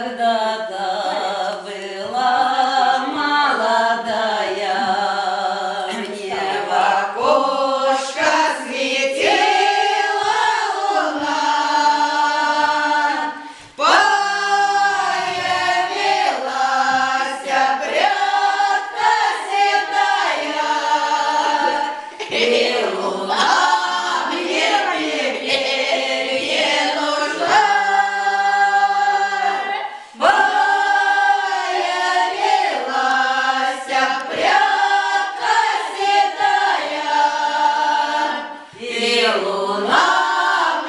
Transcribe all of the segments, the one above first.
когда-то была молодая, мне в окошко светила луна, появилась прядка седая, и луна мне теперь не нужна. Появилась прядка седая, и луна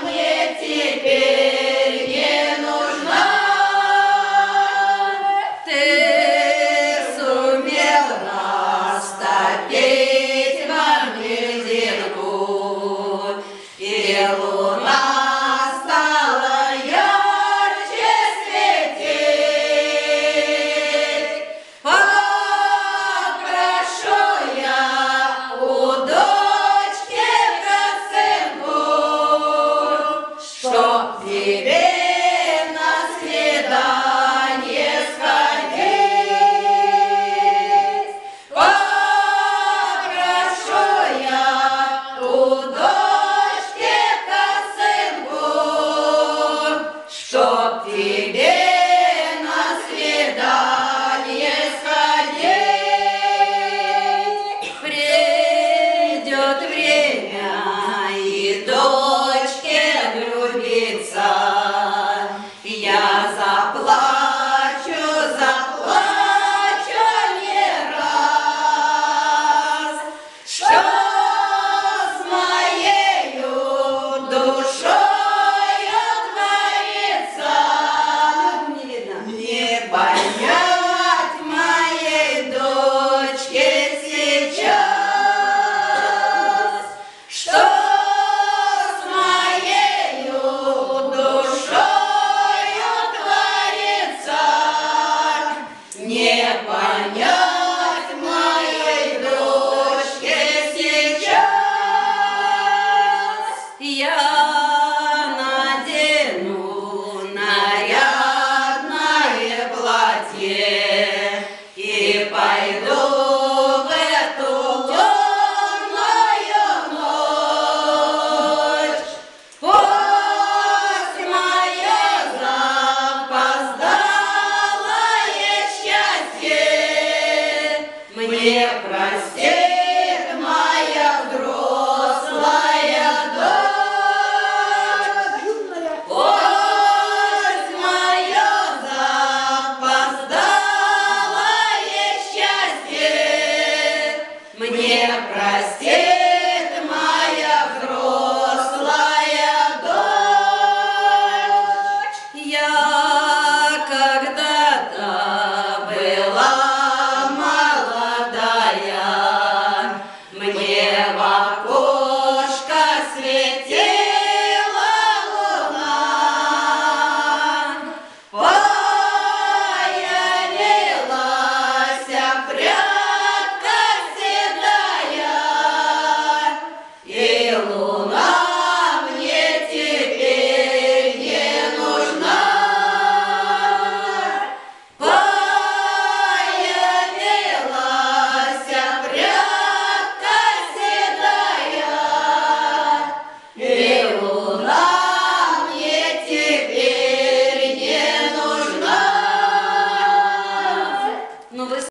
мне теперь не нужна. Ты сумел растопить во мне дырку, и луна стала ярче светить. Попрошу я у дочки косынку, чтоб тебе на свидание сходить. Попрошу я у дочки косынку, чтоб тебе